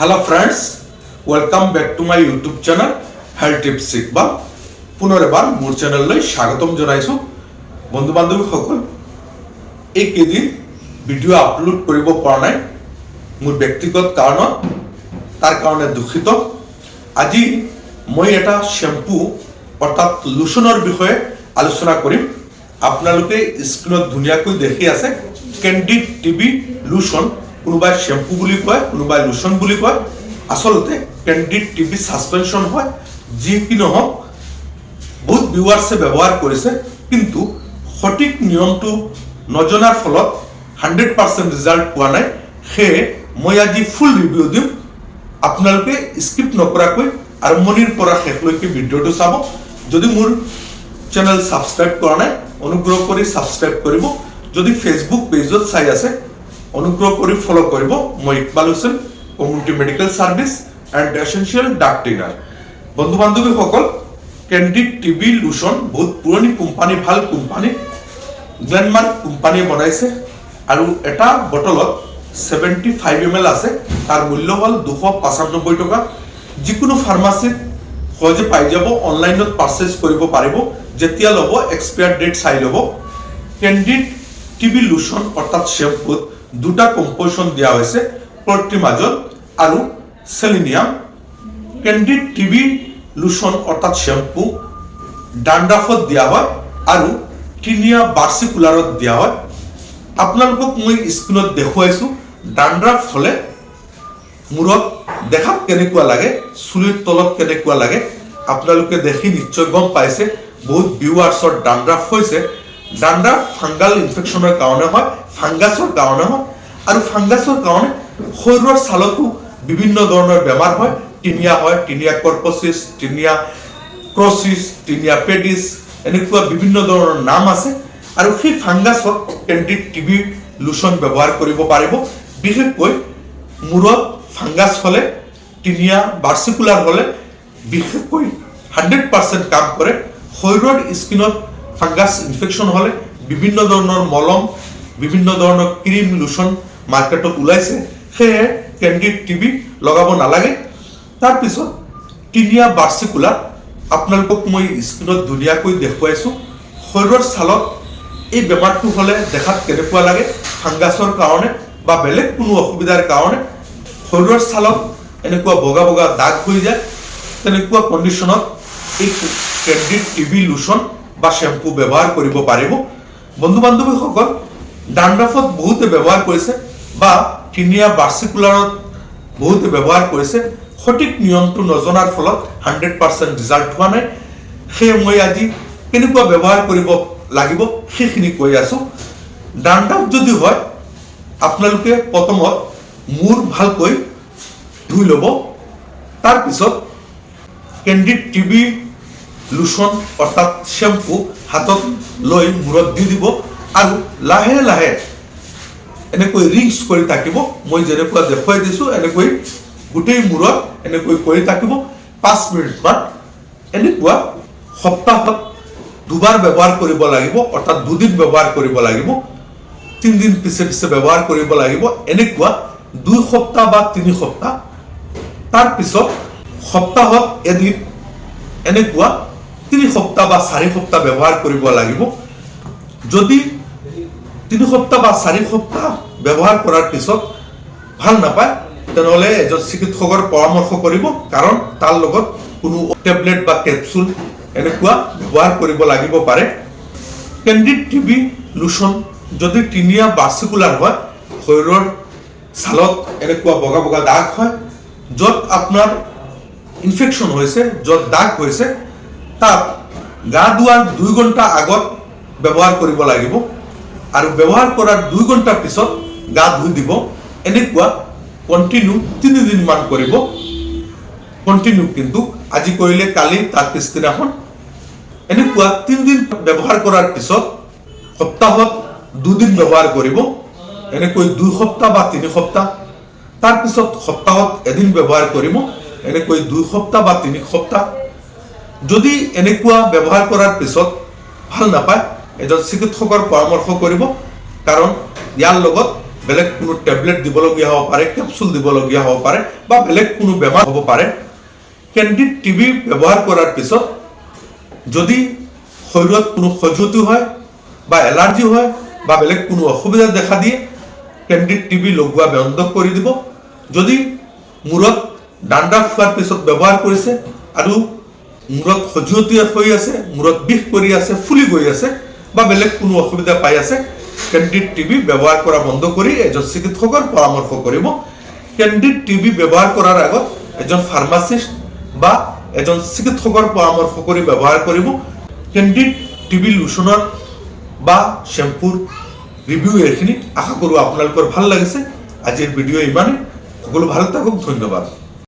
Hello friends, welcome back to my YouTube channel Health Tips Sikba. পুনৰবাৰ মোৰ চেনেললৈ স্বাগতম জনাইছো বন্ধু বান্ধৱীসকল। এই কেইদিন ভিডিঅ' আপলোড কৰিব পৰা নাই মোৰ ব্যক্তিগত কাৰণত, তাৰ কাৰণে দুখিত। আজি মই এটা শ্যাম্পু অৰ্থাৎ লোশনৰ বিষয়ে আলোচনা কৰিম। আপোনালোকে স্ক্ৰীনত ধুনীয়াকৈ দেখি আছে কেণ্ডিড টিবি লোশন, কোনোবাই শ্যাম্পু বুলি কয়, কোনোবাই লোশন বুলি কয়। আচলতে কেণ্ডিড টিবি সাসপেনশন হয়, যি কি নহওক বহুত ভিউৱাৰ্ছে ব্যৱহাৰ কৰিছে, কিন্তু সঠিক নিয়মটো নজনাৰ ফলত 100% ৰিজাল্ট পোৱা নাই। সেয়ে মই আজি ফুল ৰিভিউ দিম। আপোনালোকে স্কিপ নকৰাকৈ আৰম্ভণিৰ পৰা শেষলৈকে ভিডিঅ'টো চাব। যদি মোৰ চেনেল সাবস্ক্ৰাইব কৰা নাই অনুগ্ৰহ কৰি সাবস্ক্ৰাইব কৰিব। যদি ফেচবুক পেজত চাই আছে অনুগ্ৰহ কৰি ফলো কৰিব। মই Iqbal Hussain, community medical service and essential ডাক ট্ৰেনাৰ। বন্ধু বান্ধৱীসকল, কেণ্ডিড টিবি লোশন বহুত পুৰণি কোম্পানী, ভাল কোম্পানী, গ্লেনমাৰ্ক কোম্পানীয়ে বনাইছে আৰু এটা বটলত 75 ml আছে। তাৰ মূল্য হ'ল 295 টকা। যিকোনো ফাৰ্মাচীত সহজে পাই যাব, অনলাইনত পাৰচেজ কৰিব পাৰিব। যেতিয়া ল'ব এক্সপায়াৰ ডেট চাই ল'ব। কেণ্ডিড টিবি লোশন অৰ্থাৎ শ্যাম্পুত দুটা কম্পোজিশন দিয়া হৈছে, প্ৰটিমাজল আৰু সেলিনিয়াম। কেণ্ডিড টিবি লোশন অৰ্থাৎ শ্যাম্পু ডান্ড্ৰাফত দিয়া হয় আৰু টিনিয়া বাৰ্চিকুলাৰত দিয়া হয়। আপোনালোকক মই স্ক্ৰীনত দেখুৱাইছো ডান্ড্ৰাফ হলে মূৰত দেখাত কেনেকুৱা লাগে, চুলিৰ তলত কেনেকুৱা লাগে। আপোনালোকে দেখি নিশ্চয় গম পাইছে বহুত ভিউৱাৰ্ছৰ ডান্ড্ৰাফ হৈছে। ডান্ড্ৰাফ ফাংগাল ইনফেকশ্যনৰ কাৰণে হয়, ফাংগাছৰ কাৰণে হয়, আৰু ফাংগাছৰ কাৰণে শৰীৰৰ ছালতো বিভিন্ন ধৰণৰ বেমাৰ হয়। টিনিয়া হয়, টিনিয়া কৰ্পচিছ, টিনিয়া ক্ৰচিছ, টিনিয়া পেডিছ, এনেকুৱা বিভিন্ন ধৰণৰ নাম আছে। আৰু সেই ফাংগাছক কেণ্ডিড টিবি লোশন ব্যৱহাৰ কৰিব পাৰিব। বিশেষকৈ মূৰত ফাংগাছ হ'লে, টিনিয়া বাৰ্চিকুলাৰ হ'লে বিশেষকৈ 100% কাম কৰে। শৰীৰৰ স্কিনত ফাংগাছ ইনফেকশ্যন হ'লে বিভিন্ন ধৰণৰ মলম, বিভিন্ন ধৰণৰ ক্ৰীম লোশন মাৰ্কেটত ওলাইছে। সেয়ে কেণ্ডিড টিবি লগাব নালাগে। তাৰপিছত টিনিয়া বাৰ্চিকুলাৰ, আপোনালোকক মই স্ক্ৰীনত ধুনীয়াকৈ দেখুৱাইছো। শৰীৰৰ ছালত এই বেমাৰটো হ'লে দেখাত কেনেকুৱা লাগে, ফাংগাছৰ কাৰণে বা বেলেগ কোনো অসুবিধাৰ কাৰণে শৰীৰৰ ছালত এনেকুৱা বগা বগা দাগ হৈ যায়। তেনেকুৱা কণ্ডিশ্যনত এই কেণ্ডিড টিবি লোশন বা শ্যাম্পু ব্যৱহাৰ কৰিব পাৰিব। বন্ধু বান্ধৱীসকল, ডান্ড্ৰাফত বহুতে ব্যৱহাৰ কৰিছে বা টিনিয়া বাৰ্চিকুলাৰত বহুতে ব্যৱহাৰ কৰিছে। সঠিক নিয়মটো নজনাৰ ফলত 100% ৰিজাল্ট হোৱা নাই। সেয়ে মই আজি কেনেকুৱা ব্যৱহাৰ কৰিব লাগিব সেইখিনি কৈ আছো। ডান্ড্ৰাফ যদি হয় আপোনালোকে প্ৰথমত মূৰ ভালকৈ ধুই ল'ব। তাৰপিছত কেণ্ডিড টিবি লোশন অৰ্থাৎ শ্যাম্পু হাতত লৈ মূৰত দি দিব আৰু লাহে লাহে এনেকৈ ৰিংছ কৰি থাকিব। মই যেনেকুৱা দেখুৱাই দিছো এনেকৈ গোটেই মূৰত এনেকৈ কৰি থাকিব 5 মিনিটমান। এনেকুৱা সপ্তাহত দুবাৰ ব্যৱহাৰ কৰিব লাগিব, অৰ্থাৎ 2 দিন ব্যৱহাৰ কৰিব লাগিব, 3 দিন পিছে পিছে ব্যৱহাৰ কৰিব লাগিব। এনেকুৱা 2 সপ্তাহ বা 3 সপ্তাহ। তাৰপিছত সপ্তাহত এদিন, এনেকুৱা 3 সপ্তাহ বা 4 সপ্তাহ ব্যৱহাৰ কৰিব লাগিব। যদি 3 সপ্তাহ বা 4 সপ্তাহ ব্যৱহাৰ কৰাৰ পিছত ভাল নাপায় তেনেহ'লে এজন চিকিৎসকৰ পৰামৰ্শ কৰিব, কাৰণ তাৰ লগত কোনো টেবলেট বা কেপচুল এনেকুৱা ব্যৱহাৰ কৰিব লাগিব পাৰে। কেণ্ডিড টিবি লোশন যদি টিনিয়া বাৰ্চিকুলাৰ হয়, শৰীৰৰ ছালত এনেকুৱা বগা বগা দাগ হয়, য'ত আপোনাৰ ইনফেকশ্যন হৈছে, য'ত দাগ হৈছে, তাত গা ধোৱাৰ 2 ঘণ্টা আগত ব্যৱহাৰ কৰিব লাগিব আৰু ব্যৱহাৰ কৰাৰ 2 ঘণ্টাৰ পিছত গা ধুই দিব। এনেকুৱা কণ্টিনিউ 3 দিনমান কৰিব। কণ্টিনিউ কিন্তু আজি কৰিলে কালি, তাৰ পিছদিনাখন। এনেকুৱা 3 দিন ব্যৱহাৰ কৰাৰ পিছত সপ্তাহত 2 দিন ব্যৱহাৰ কৰিব। এনেকৈ 2 সপ্তাহ বা 3 সপ্তাহ। তাৰপিছত সপ্তাহত এদিন ব্যৱহাৰ কৰিব। এনেকৈ 2 সপ্তাহ বা 3 সপ্তাহ। যদি এনেকুৱা ব্যৱহাৰ কৰাৰ পিছত ভাল নাপায় এজন চিকিৎসকৰ পৰামৰ্শ কৰিব, কাৰণ ইয়াৰ লগত বেলেগ কোনো টেবলেট দিবলগীয়া হ'ব পাৰে, কেপচুল দিবলগীয়া হ'ব পাৰে বা বেলেগ কোনো বেমাৰ হ'ব পাৰে। কেণ্ডিড টিবি ব্যৱহাৰ কৰাৰ পিছত যদি শৰীৰত কোনো খজুৱতি হয় বা এলাৰ্জি হয় বা বেলেগ কোনো অসুবিধা দেখা দিয়ে, কেণ্ডিড টিবি লগোৱা বন্ধ কৰি দিব। যদি মূৰত ডাণ্ডাফ হোৱাৰ পিছত ব্যৱহাৰ কৰিছে আৰু মূৰত খজুৱতি হৈ আছে, মূৰত বিষ কৰি আছে, ফুলি গৈ আছে বা বেলেগ কোনো অসুবিধা পাই আছে, কেণ্ডিড টিবি ব্যৱহাৰ কৰা বন্ধ কৰি এজন চিকিৎসকৰ পৰামৰ্শ কৰিব। কেণ্ডিড টিবি ব্যৱহাৰ কৰাৰ আগত এজন ফাৰ্মাচিষ্ট বা এজন চিকিৎসকৰ পৰামৰ্শ কৰি ব্যৱহাৰ কৰিব। কেণ্ডিড টিবি লোচনৰ বা শ্বেম্পুৰ ৰিভিউ এইখিনি। আশা কৰোঁ আপোনালোকৰ ভাল লাগিছে। আজিৰ ভিডিঅ' ইমানেই। সকলো ভালো থাকক, ধন্যবাদ।